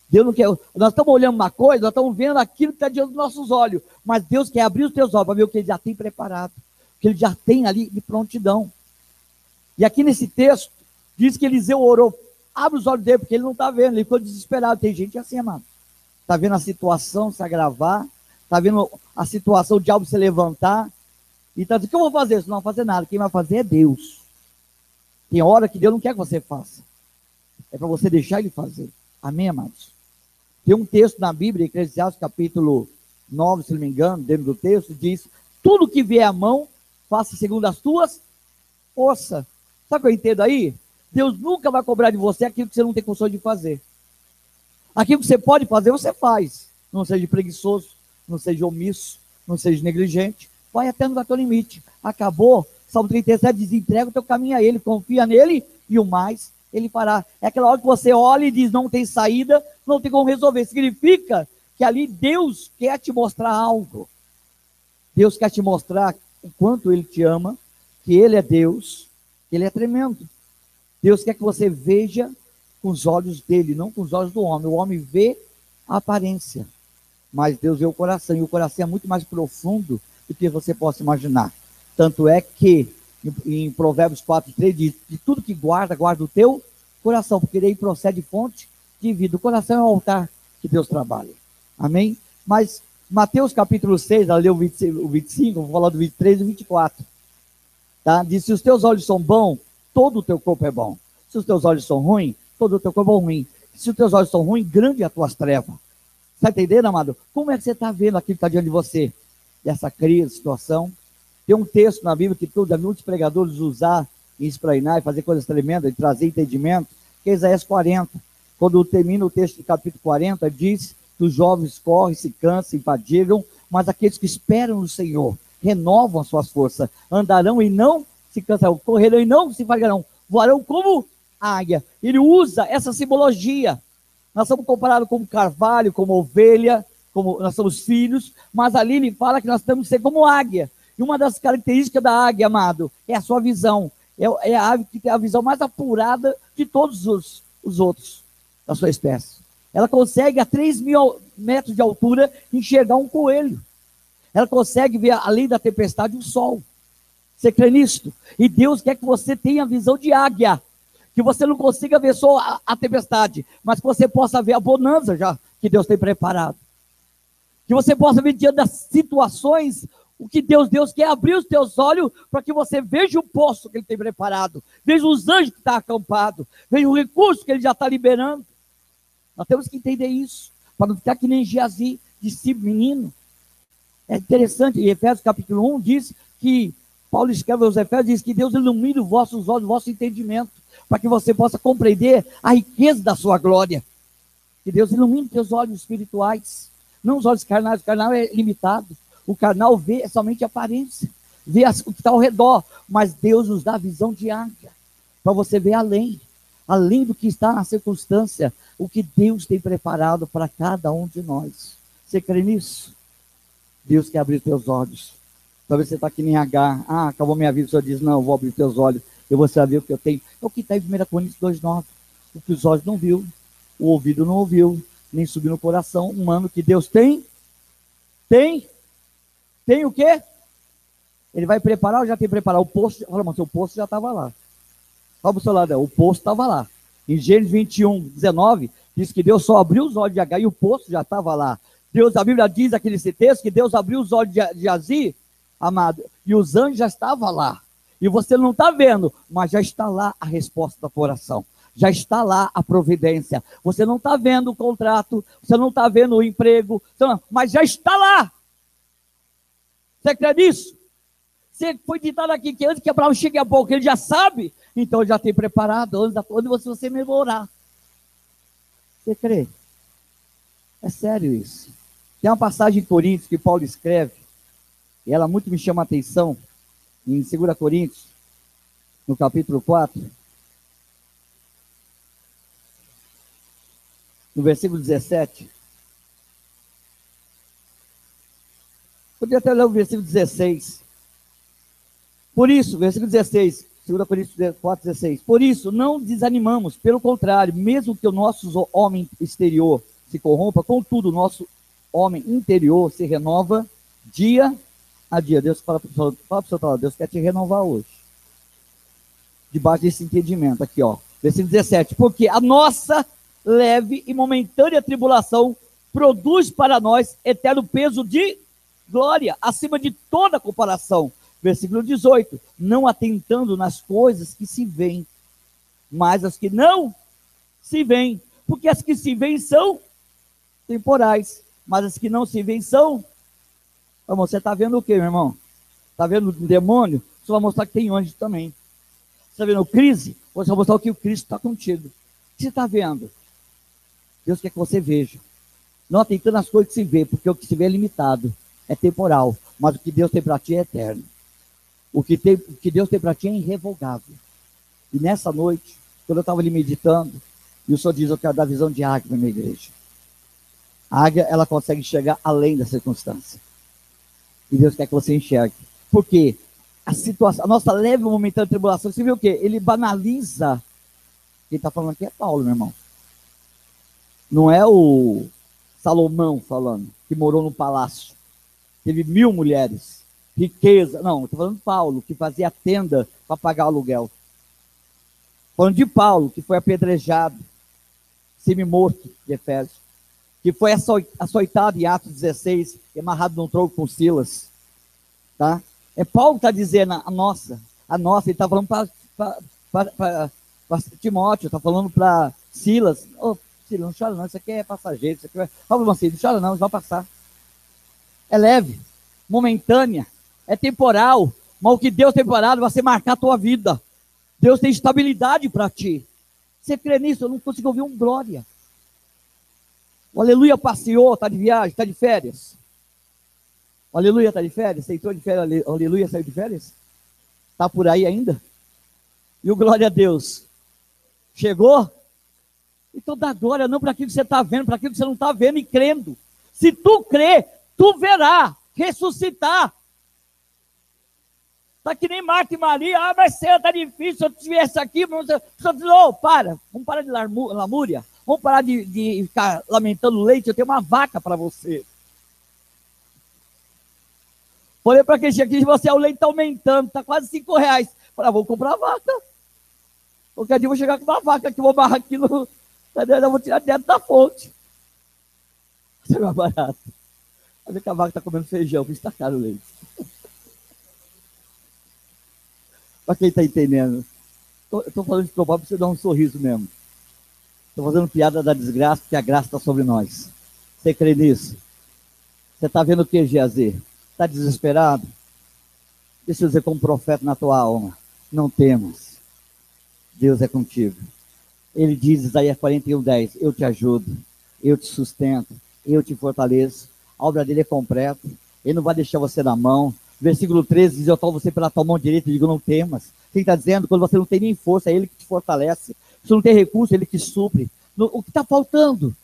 Deus não quer. Nós estamos olhando uma coisa, nós estamos vendo aquilo que está diante dos nossos olhos, mas Deus quer abrir os teus olhos para ver o que ele já tem preparado, o que ele já tem ali de prontidão. E aqui nesse texto diz que Eliseu orou: abre os olhos dele, porque ele não está vendo, ele ficou desesperado. Tem gente assim, amado, está vendo a situação se agravar, está vendo a situação, o diabo se levantar, e está dizendo: o que eu vou fazer? Você não vai fazer nada, quem vai fazer é Deus. Tem hora que Deus não quer que você faça, é para você deixar ele fazer. Amém, amados? Tem um texto na Bíblia, Eclesiastes capítulo 9, se não me engano, dentro do texto, diz: tudo que vier à mão, faça segundo as tuas forças. Sabe o que eu entendo aí? Deus nunca vai cobrar de você aquilo que você não tem condições de fazer. Aquilo que você pode fazer, você faz. Não seja preguiçoso, não seja omisso, não seja negligente. Vai até no teu limite. Acabou. Salmo 37 diz: entrega o teu caminho a ele, confia nele e o mais ele fará. É aquela hora que você olha e diz: não tem saída, não tem como resolver. Significa que ali Deus quer te mostrar algo. Deus quer te mostrar o quanto ele te ama, que ele é Deus, que ele é tremendo. Deus quer que você veja com os olhos dele, não com os olhos do homem. O homem vê a aparência, mas Deus vê o coração, e o coração é muito mais profundo do que você possa imaginar. Tanto é que em Provérbios 4:3 diz: de tudo que guarda, guarda o teu coração, porque daí procede fonte de vida. O coração é o altar que Deus trabalha. Amém? Mas Mateus capítulo 6, ela leu o 25, vou falar do 23 e 24. Tá? Diz: se os teus olhos são bons, todo o teu corpo é bom. Se os teus olhos são ruins, todo o teu corpo é ruim. Se os teus olhos são ruins, grande é as tuas trevas. Está entendendo, amado? Como é que você está vendo aquilo que está diante de você? Dessa crise, situação. Tem um texto na Bíblia que já vi muitos pregadores usar e esprainar e fazer coisas tremendas, e trazer entendimento, que é Isaías 40. Quando termina o texto do capítulo 40, diz que os jovens correm, se cansam, se fadigam, mas aqueles que esperam no Senhor renovam as suas forças, andarão e não se cansarão, correrão e não se fadigarão, voarão como águia. Ele usa essa simbologia. Nós somos comparados como carvalho, como ovelha, como nós somos filhos, mas ali ele fala que nós temos que ser como águia. E uma das características da águia, amado, é a sua visão. É a ave que tem a visão mais apurada de todos os outros da sua espécie. Ela consegue a 3.000 metros de altura enxergar um coelho. Ela consegue ver, além da tempestade, o sol. Você crê nisto? E Deus quer que você tenha a visão de águia. Que você não consiga ver só a tempestade, mas que você possa ver a bonança já que Deus tem preparado. Que você possa ver diante das situações o que Deus quer abrir os teus olhos para que você veja o poço que Ele tem preparado, veja os anjos que estão acampados, veja o recurso que Ele já está liberando. Nós temos que entender isso, para não ficar que nem Geazi, discípulo menino. É interessante, em Efésios capítulo 1 diz que Paulo escreve aos Efésios e diz que Deus ilumine os vossos olhos, o vosso entendimento, para que você possa compreender a riqueza da sua glória. Que Deus ilumine os teus olhos espirituais, não os olhos carnais. O carnal é limitado. O carnal vê somente a aparência, vê o que está ao redor, mas Deus nos dá a visão de águia, para você ver além do que está na circunstância, o que Deus tem preparado para cada um de nós. Você crê nisso? Deus quer abrir teus olhos. Talvez você está aqui em H, acabou minha vida, o Senhor diz, não, eu vou abrir teus olhos, eu vou saber o que eu tenho. É o que está em 1 Coríntios 2,9. O que os olhos não viu, o ouvido não ouviu, nem subiu no coração humano, que Deus tem o quê? Ele vai preparar ou já tem preparado? O poço, fala, irmão, seu poço já estava lá. Fala para o seu lado, o poço estava lá. Em Gênesis 21:19, diz que Deus só abriu os olhos de H e o poço já estava lá. A Bíblia diz aquele texto que Deus abriu os olhos de Azi, amado, e os anjos já estavam lá. E você não está vendo, mas já está lá a resposta da oração. Já está lá a providência. Você não está vendo o contrato, você não está vendo o emprego, mas já está lá. Você crê nisso? Você foi ditado aqui que antes que Abraão chegue a pouco, ele já sabe, então já tem preparado antes de você mesmo orar. Você crê? É sério isso. Tem uma passagem em Coríntios que Paulo escreve, e ela muito me chama a atenção, em 2 Coríntios, no capítulo 4, no versículo 17. Podia até ler o versículo 16. Por isso, versículo 16, 2 Coríntios 4, 16. Por isso, não desanimamos, pelo contrário, mesmo que o nosso homem exterior se corrompa, contudo, o nosso homem interior se renova dia a dia. Deus fala para o seu Deus quer te renovar hoje. Debaixo desse entendimento, aqui, ó. Versículo 17. Porque a nossa leve e momentânea tribulação produz para nós eterno peso de glória, acima de toda comparação. Versículo 18. Não atentando nas coisas que se veem, mas as que não se veem. Porque as que se veem são temporais, mas as que não se veem são... Irmão, você está vendo o quê, meu irmão? Está vendo o demônio? Você vai mostrar que tem anjo também. Você está vendo crise? Você vai mostrar que o Cristo está contigo. O que você está vendo? Deus quer que você veja. Não atentando nas coisas que se vê, porque o que se vê é limitado, é temporal, mas o que Deus tem para ti é eterno. O que Deus tem para ti é irrevogável. E nessa noite, quando eu estava ali meditando, e o Senhor diz, eu quero dar visão de águia na minha igreja. A águia, ela consegue chegar além da circunstância. E Deus quer que você enxergue. Por quê? A nossa leve momentânea tribulação, você viu o quê? Ele banaliza. Quem está falando aqui é Paulo, meu irmão. Não é o Salomão falando, que morou no palácio. Teve 1000 mulheres. Riqueza. Não, estou falando de Paulo, que fazia tenda para pagar o aluguel. Falando de Paulo, que foi apedrejado, semi-morto de Efésios, que foi açoitado em Atos 16, e amarrado num tronco com Silas. Tá? É Paulo que está dizendo a nossa, ele está falando para Timóteo, está falando para Silas. Silas, não chora não, isso aqui é passageiro, isso aqui vai... Fala assim, não chora não, vai passar. É leve, momentânea, é temporal, mas o que Deus tem preparado vai ser marcar a tua vida. Deus tem estabilidade para ti. Você crê nisso? Eu não consigo ouvir um glória. O aleluia passeou, está de viagem, está de férias. O aleluia está de férias, você entrou de férias, o aleluia saiu de férias? Está por aí ainda? E o glória a Deus? Chegou? Então dá glória não para aquilo que você está vendo, para aquilo que você não está vendo e crendo. Se tu crê, tu verá ressuscitar. Está que nem Marta e Maria, vai ser, está difícil, se eu estivesse aqui, vamos parar de lamúria, vamos parar de ficar lamentando leite, eu tenho uma vaca para você. Falei para quem chega aqui, você, o leite está aumentando, está quase R$5. Falei, vou comprar a vaca. Qualquer dia eu vou chegar com uma vaca que vou barrar aqui no... Eu vou tirar dentro da fonte. Isso é mais barato. Vai ver que a vaca está comendo feijão, por isso está caro o leite. Para quem está entendendo. Estou falando de provar para você dar um sorriso mesmo. Estou fazendo piada da desgraça, porque a graça está sobre nós. Você crê nisso? Você está vendo o que, Geazi? Está desesperado? Deixa eu dizer como profeta na tua alma, não temas, Deus é contigo. Ele diz, Isaías 41:10, eu te ajudo, eu te sustento, eu te fortaleço. A obra dele é completa, ele não vai deixar você na mão. Versículo 13 diz, eu tomo você pela tua mão direita e digo, não temas. Quem está dizendo, quando você não tem nem força, é ele que te fortalece. Se não tem recurso, é ele que supre. O que está faltando?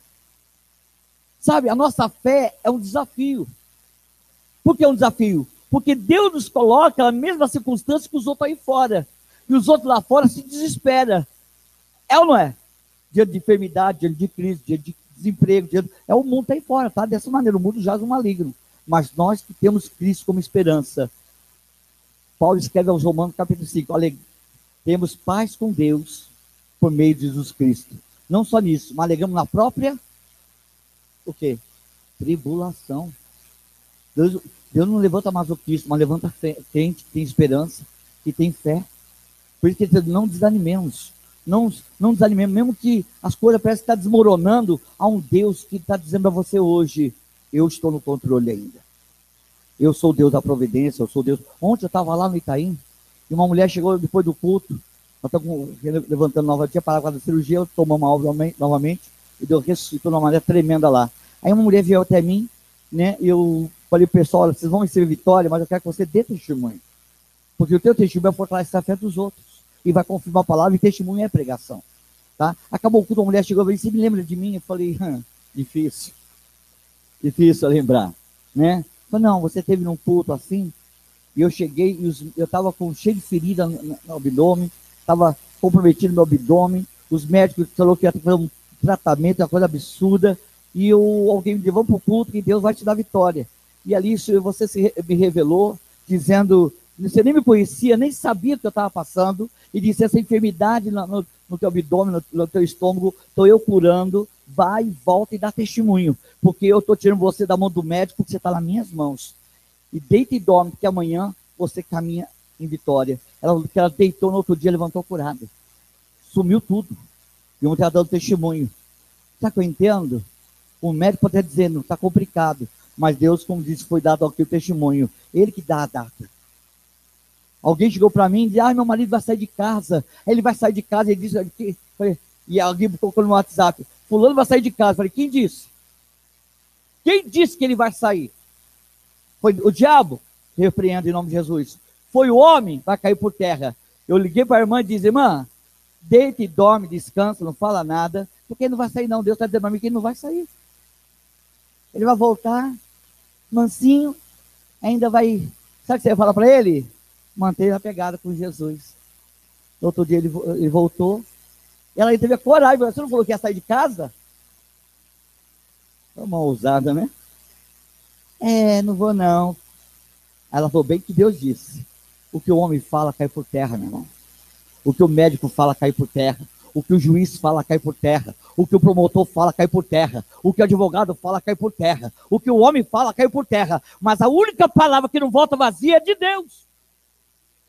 Sabe, a nossa fé é um desafio. Por que é um desafio? Porque Deus nos coloca na mesma circunstância que os outros aí fora. E os outros lá fora se desesperam. É ou não é? Diante de enfermidade, diante de crise, diante de desemprego. O mundo está aí fora, tá? Dessa maneira, o mundo jaz no maligno. Mas nós que temos Cristo como esperança. Paulo escreve aos Romanos, capítulo 5. Olha, temos paz com Deus por meio de Jesus Cristo. Não só nisso, mas alegamos na própria, o quê? Tribulação. Deus não levanta masoquista, mas levanta crente que tem esperança, que tem fé. Por isso que ele diz, não desanimemos. Não desanimemos, mesmo que as coisas parecem estar desmoronando, há um Deus que está dizendo a você hoje, eu estou no controle ainda. Eu sou Deus da providência, eu sou Deus. Ontem eu estava lá no Itaim, e uma mulher chegou depois do culto, nós estamos levantando nova, tinha parado com a cirurgia, eu tomamos uma aula novamente, e Deus ressuscitou de uma maneira tremenda lá. Aí uma mulher veio até mim, né, e eu falei, pessoal, olha, vocês vão receber vitória, mas eu quero que você dê testemunho. Porque o teu testemunho vai fortalecer a fé dos outros. E vai confirmar a palavra, e testemunho é pregação. Tá? Acabou o culto, uma mulher chegou e falou, você me lembra de mim? Eu falei, difícil lembrar. Né? Eu falei, não, você teve num culto assim, e eu cheguei, e eu estava cheio de ferida no abdômen, estava comprometido no abdômen, os médicos falaram que ia fazer um tratamento, uma coisa absurda, e alguém me levou para o culto, que Deus vai te dar vitória. E ali você me revelou, dizendo, você nem me conhecia, nem sabia o que eu estava passando, e disse, essa enfermidade no teu abdômen, no teu estômago, estou eu curando, vai, volta e dá testemunho, porque eu estou tirando você da mão do médico, porque você está nas minhas mãos. E deita e dorme, porque amanhã você caminha em vitória. Ela deitou no outro dia, levantou curada. Sumiu tudo. E ontem ela dando testemunho. Sabe o que eu entendo? O médico pode estar dizendo, está complicado, mas Deus, como disse, foi dado aqui o testemunho. Ele que dá a data. Alguém chegou para mim e disse, meu marido vai sair de casa. Ele vai sair de casa, ele disse, e alguém colocou no WhatsApp, fulano vai sair de casa. Eu falei, quem disse? Quem disse que ele vai sair? Foi o diabo? Repreendo em nome de Jesus. Foi o homem? Vai cair por terra. Eu liguei para a irmã e disse, irmã, deita e dorme, descansa, não fala nada, porque ele não vai sair não. Deus está dizendo para mim que ele não vai sair. Ele vai voltar, mansinho, ainda vai... Sabe o que você vai falar para ele? Manter a pegada com Jesus. No outro dia ele voltou. Ela teve a coragem. Você não falou que ia sair de casa? É uma ousada, né? Não vou não. Ela falou, bem que Deus disse. O que o homem fala cai por terra, meu irmão. O que o médico fala cai por terra. O que o juiz fala cai por terra. O que o promotor fala cai por terra. O que o advogado fala cai por terra. O que o homem fala cai por terra. Mas a única palavra que não volta vazia é de Deus.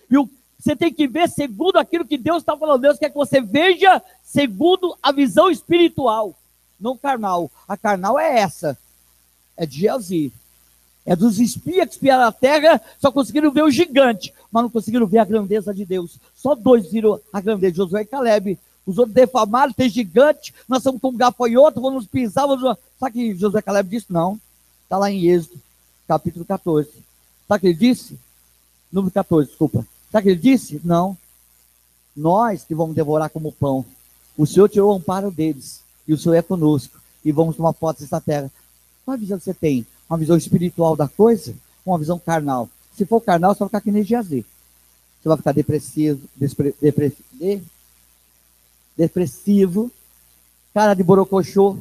E você tem que ver segundo aquilo que Deus está falando. Deus quer que você veja segundo a visão espiritual, não carnal. A carnal é essa, é de Geazi. É dos espias que espiaram a terra, só conseguiram ver o gigante, mas não conseguiram ver a grandeza de Deus. Só dois viram a grandeza, Josué e Caleb. Os outros defamaram, tem gigante, nós somos como gafanhoto, vamos nos pisar. Sabe que Josué e Caleb disse? Não. Está lá em Êxodo, capítulo 14. Sabe o que ele disse? Número 14, desculpa. Sabe o que ele disse? Não. Nós que vamos devorar como pão. O Senhor tirou o amparo deles. E o Senhor é conosco. E vamos tomar posse dessa terra. Qual a visão que você tem? Uma visão espiritual da coisa? Ou uma visão carnal? Se for carnal, você vai ficar que nem Geazi. Você vai ficar depressivo, cara de borocochô,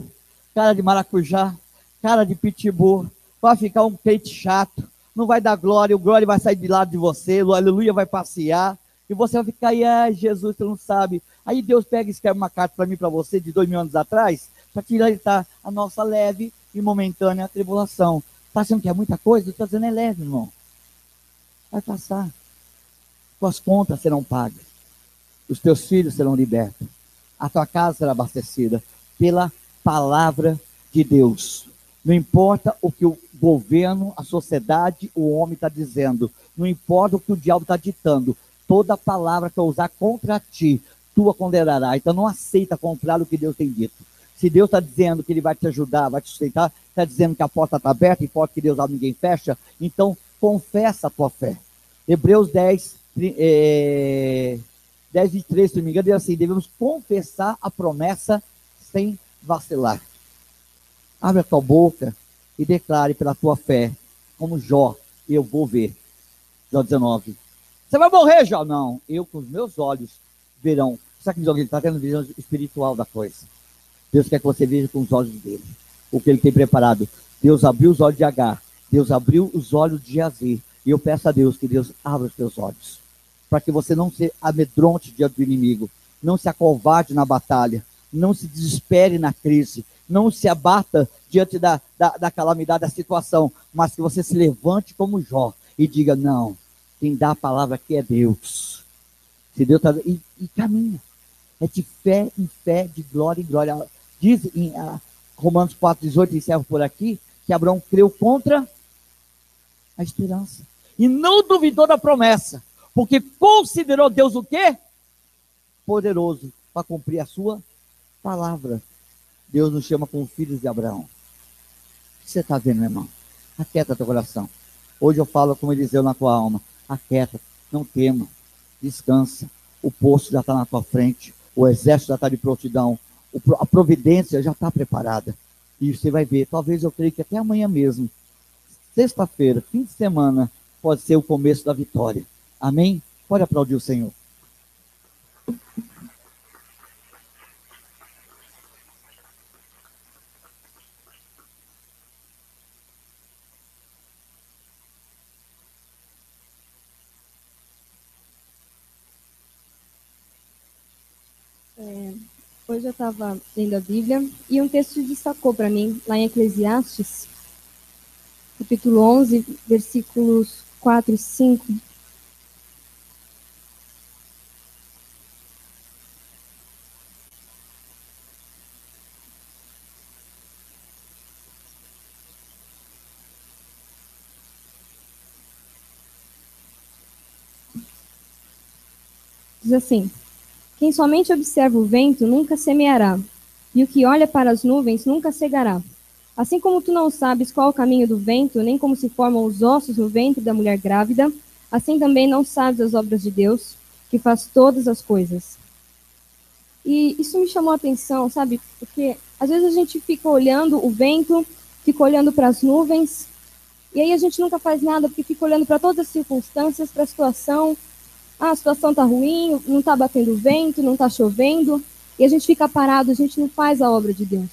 cara de maracujá, cara de pitbull. Vai ficar um crente chato. Não vai dar glória, o glória vai sair de lado de você, o aleluia vai passear, e você vai ficar aí, Jesus, você não sabe. Aí Deus pega e escreve uma carta para mim, para você, de 2000 anos atrás, para tirar a nossa leve e momentânea tribulação. Está achando que é muita coisa? Estou dizendo, é leve, irmão. Vai passar. Tuas contas serão pagas. Os teus filhos serão libertos. A tua casa será abastecida pela palavra de Deus. Não importa o que o governo, a sociedade, o homem está dizendo. Não importa o que o diabo está ditando. Toda palavra que eu usar contra ti, tu a condenará. Então não aceita contrário o que Deus tem dito. Se Deus está dizendo que Ele vai te ajudar, vai te sustentar, está dizendo que a porta está aberta e porta que Deus abre ninguém fecha, então confessa a tua fé. Hebreus 10, 23, se não me engano, diz assim: devemos confessar a promessa sem vacilar. Abre a tua boca e declare pela tua fé, como Jó, eu vou ver. Jó 19. Você vai morrer, Jó? Não, eu com os meus olhos verão. Sabe que ele está tendo visão espiritual da coisa. Deus quer que você veja com os olhos dele o que ele tem preparado. Deus abriu os olhos de Agar, Deus abriu os olhos de Jazir. E eu peço a Deus que Deus abra os teus olhos, para que você não se amedronte diante do inimigo, não se acovarde na batalha, não se desespere na crise, não se abata diante da calamidade, da situação, mas que você se levante como Jó e diga: não, quem dá a palavra aqui é Deus. Se Deus está... E caminha. É de fé em fé, de glória em glória. Diz em Romanos 4,18, encerro por aqui, que Abraão creu contra a esperança. E não duvidou da promessa, porque considerou Deus o quê? Poderoso para cumprir a sua palavra. Deus nos chama como filhos de Abraão. O que você está vendo, meu irmão? Aquieta teu coração. Hoje eu falo como Eliseu na tua alma. Aquieta, não tema, descansa. O poço já está na tua frente, o exército já está de prontidão, a providência já está preparada. E você vai ver, talvez eu creio que até amanhã mesmo, sexta-feira, fim de semana, pode ser o começo da vitória. Amém? Pode aplaudir o Senhor. Hoje eu estava lendo a Bíblia e um texto destacou para mim, lá em Eclesiastes, capítulo 11, versículos 4 e 5. Diz assim: quem somente observa o vento nunca semeará, e o que olha para as nuvens nunca cegará. Assim como tu não sabes qual é o caminho do vento, nem como se formam os ossos no ventre da mulher grávida, assim também não sabes as obras de Deus, que faz todas as coisas. E isso me chamou a atenção, sabe? Porque às vezes a gente fica olhando o vento, fica olhando para as nuvens, e aí a gente nunca faz nada, porque fica olhando para todas as circunstâncias, para a situação. Ah, a situação está ruim, não está batendo vento, não está chovendo, e a gente fica parado, a gente não faz a obra de Deus.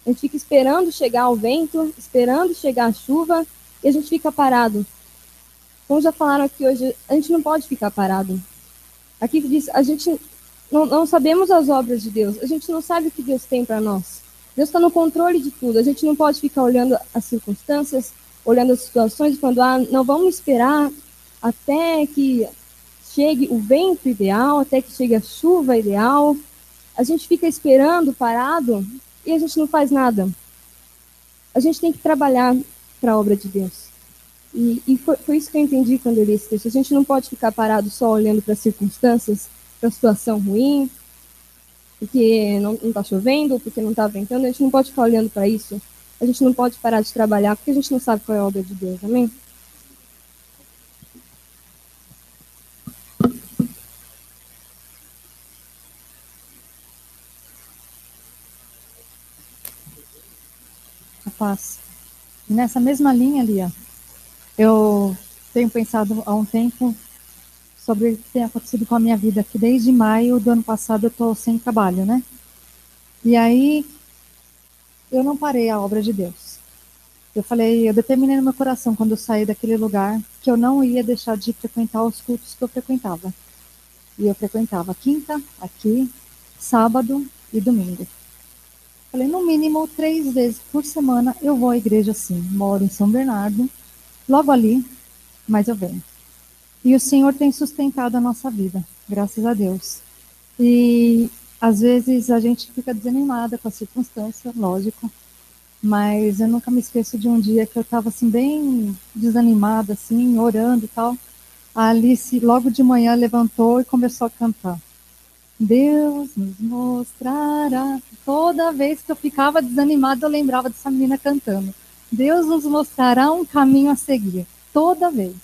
A gente fica esperando chegar o vento, esperando chegar a chuva, e a gente fica parado. Como já falaram aqui hoje, a gente não pode ficar parado. Aqui diz, a gente não sabemos as obras de Deus, a gente não sabe o que Deus tem para nós. Deus está no controle de tudo, a gente não pode ficar olhando as circunstâncias, olhando as situações, falando, não, vamos esperar até que chegue o vento ideal, até que chegue a chuva ideal. A gente fica esperando, parado, e a gente não faz nada. A gente tem que trabalhar para a obra de Deus. E foi isso que eu entendi quando eu li esse texto. A gente não pode ficar parado só olhando para as circunstâncias, para a situação ruim, porque não está chovendo, ou porque não está ventando. A gente não pode ficar olhando para isso. A gente não pode parar de trabalhar, porque a gente não sabe qual é a obra de Deus. Amém? Paz. Nessa mesma linha, Lia, eu tenho pensado há um tempo sobre o que tem acontecido com a minha vida, que desde maio do ano passado eu estou sem trabalho, né? E aí eu não parei a obra de Deus. Eu determinei no meu coração, quando eu saí daquele lugar, que eu não ia deixar de frequentar os cultos que eu frequentava. E eu frequentava quinta, aqui, sábado e domingo. Falei, no mínimo 3 vezes por semana eu vou à igreja sim. Moro em São Bernardo, logo ali, mas eu venho. E o Senhor tem sustentado a nossa vida, graças a Deus. E às vezes a gente fica desanimada com a circunstância, lógico. Mas eu nunca me esqueço de um dia que eu estava assim bem desanimada, assim, orando e tal. A Alice logo de manhã levantou e começou a cantar. Deus nos mostrará. Toda vez que eu ficava desanimada, eu lembrava dessa menina cantando. Deus nos mostrará um caminho a seguir. Toda vez.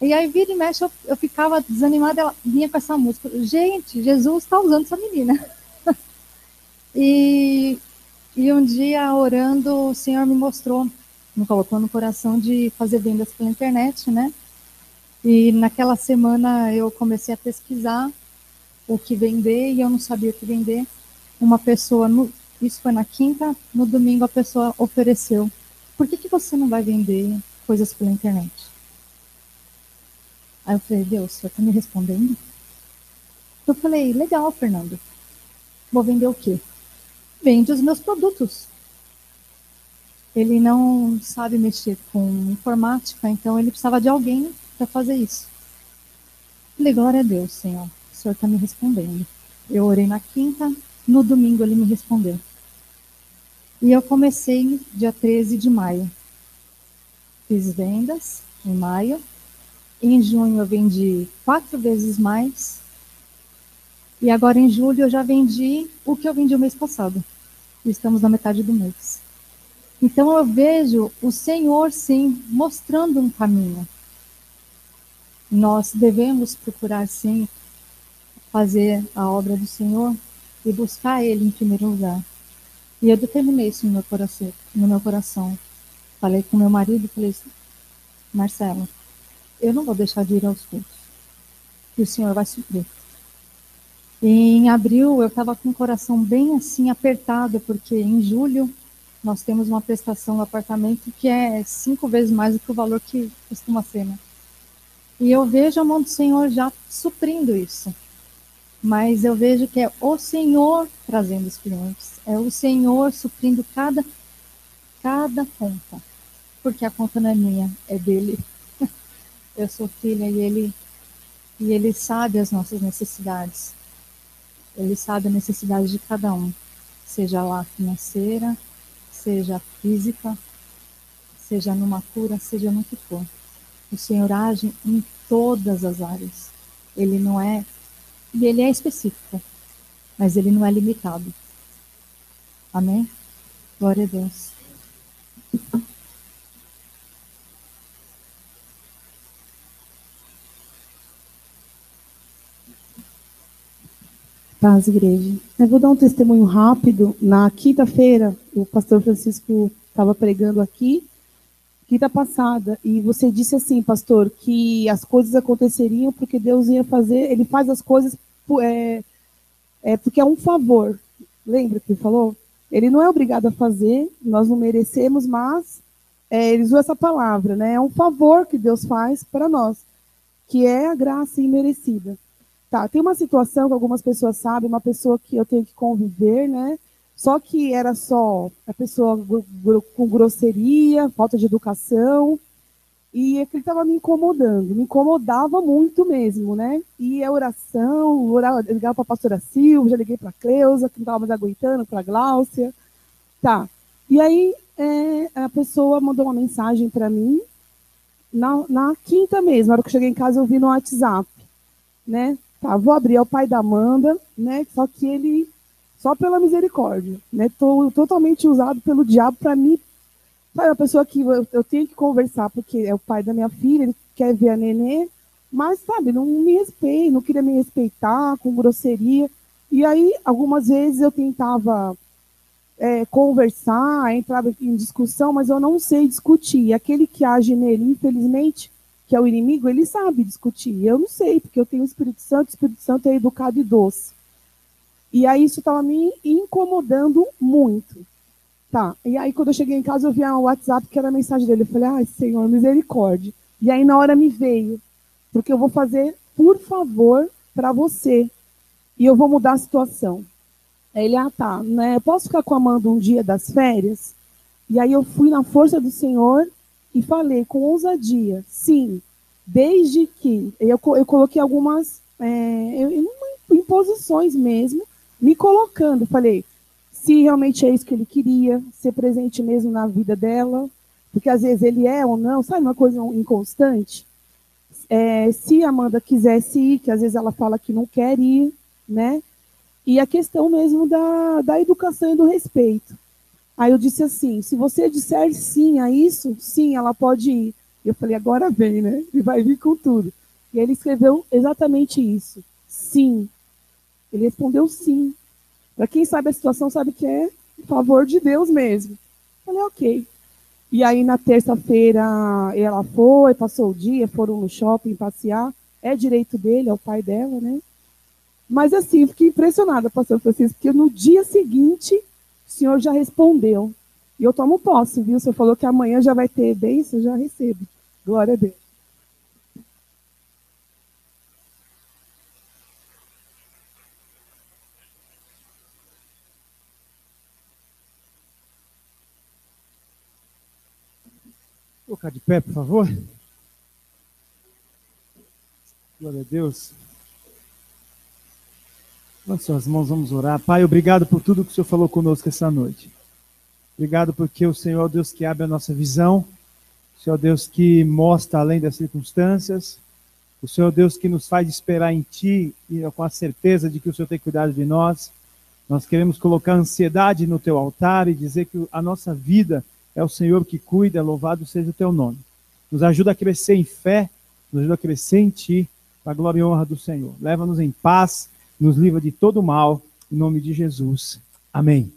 E aí, vira e mexe, eu ficava desanimada, ela vinha com essa música. Gente, Jesus está usando essa menina. E um dia, orando, o Senhor me mostrou, me colocou no coração de fazer vendas pela internet, né? E naquela semana eu comecei a pesquisar o que vender e eu não sabia o que vender. Uma pessoa, isso foi na quinta, no domingo a pessoa ofereceu. Por que você não vai vender coisas pela internet? Aí eu falei, Deus, o senhor está me respondendo? Eu falei, legal, Fernando. Vou vender o quê? Vende os meus produtos. Ele não sabe mexer com informática, então ele precisava de alguém para fazer isso. Falei, glória a Deus, Senhor. O Senhor está me respondendo. Eu orei na quinta, no domingo ele me respondeu. E eu comecei dia 13 de maio. Fiz vendas em maio. Em junho eu vendi 4 vezes mais. E agora em julho eu já vendi o que eu vendi o mês passado. Estamos na metade do mês. Então eu vejo o Senhor, sim, mostrando um caminho. Nós devemos procurar, sim, fazer a obra do Senhor e buscar Ele em primeiro lugar. E eu determinei isso no meu coração. Falei com meu marido, falei, Marcelo, eu não vou deixar de ir aos cultos. E o Senhor vai suprir. E em abril eu estava com o coração bem assim apertado, porque em julho nós temos uma prestação no apartamento que é 5 vezes mais do que o valor que costuma ser, né? E eu vejo a mão do Senhor já suprindo isso. Mas eu vejo que é o Senhor trazendo os clientes. É o Senhor suprindo cada conta. Porque a conta não é minha, é dele. Eu sou filha e ele sabe as nossas necessidades. Ele sabe a necessidade de cada um. Seja lá financeira, seja física, seja numa cura, seja no que for. O Senhor age em todas as áreas. Ele não é, e ele é específico, mas ele não é limitado. Amém? Glória a Deus. Paz, igreja. Eu vou dar um testemunho rápido. Na quinta-feira, o pastor Francisco estava pregando aqui, quinta passada, e você disse assim, pastor, que as coisas aconteceriam porque Deus ia fazer, ele faz as coisas porque é um favor. Lembra que ele falou? Ele não é obrigado a fazer, nós não merecemos, mas ele usou essa palavra, né? É um favor que Deus faz para nós, que é a graça imerecida. Tá, tem uma situação que algumas pessoas sabem, uma pessoa que eu tenho que conviver, né? Só que era só a pessoa com grosseria, falta de educação, e aquilo estava me incomodando, me incomodava muito mesmo, né? E a oração, eu ligava para a pastora Silvia, já liguei para a Cleusa, que não estava mais aguentando, para a Gláucia. Tá, e aí a pessoa mandou uma mensagem para mim, na quinta mesmo, na hora que eu cheguei em casa eu vi no WhatsApp, né? Tá, vou abrir, é o pai da Amanda, né? Só que ele, só pela misericórdia, né? Tô totalmente usado pelo diabo para mim. Sabe, uma pessoa que eu tenho que conversar, porque é o pai da minha filha, ele quer ver a nenê, mas, sabe, não me respeita, não queria me respeitar, com grosseria. E aí, algumas vezes eu tentava conversar, entrava em discussão, mas eu não sei discutir. E aquele que age nele, infelizmente, que é o inimigo, ele sabe discutir. Eu não sei, porque eu tenho o Espírito Santo é educado e doce. E aí isso estava me incomodando muito. Tá, e aí quando eu cheguei em casa eu vi um WhatsApp que era a mensagem dele. Eu falei, ai, Senhor, misericórdia. E aí na hora me veio, porque eu vou fazer, por favor, para você. E eu vou mudar a situação. Aí ele, tá, né, eu posso ficar com a Amanda um dia das férias? E aí eu fui na força do Senhor e falei com ousadia, sim, desde que eu coloquei algumas imposições mesmo, me colocando. Falei, se realmente é isso que ele queria, ser presente mesmo na vida dela, porque às vezes ele é ou não, sabe, uma coisa inconstante. Se a Amanda quisesse ir, que às vezes ela fala que não quer ir, né? E a questão mesmo da educação e do respeito. Aí eu disse assim, se você disser sim a isso, sim, ela pode ir. Eu falei, agora vem, né? Ele vai vir com tudo. E ele escreveu exatamente isso. Sim. Ele respondeu sim. Para quem sabe a situação, sabe que é em favor de Deus mesmo. Eu falei, ok. E aí na terça-feira ela foi, passou o dia, foram no shopping passear. É direito dele, é o pai dela, né? Mas assim, fiquei impressionada, pastor Francisco, porque no dia seguinte o senhor já respondeu. E eu tomo posse, viu? O senhor falou que amanhã já vai ter bênção, eu já recebo. Glória a Deus. Vou colocar de pé, por favor. Glória a Deus. Levante suas mãos, vamos orar. Pai, obrigado por tudo que o Senhor falou conosco essa noite. Obrigado porque o Senhor é o Deus que abre a nossa visão, o Senhor é o Deus que mostra além das circunstâncias, o Senhor é o Deus que nos faz esperar em Ti e com a certeza de que o Senhor tem cuidado de nós. Nós queremos colocar ansiedade no Teu altar e dizer que a nossa vida é o Senhor que cuida, louvado seja o Teu nome. Nos ajuda a crescer em fé, nos ajuda a crescer em Ti, para a glória e honra do Senhor. Leva-nos em paz, nos livra de todo mal, em nome de Jesus. Amém.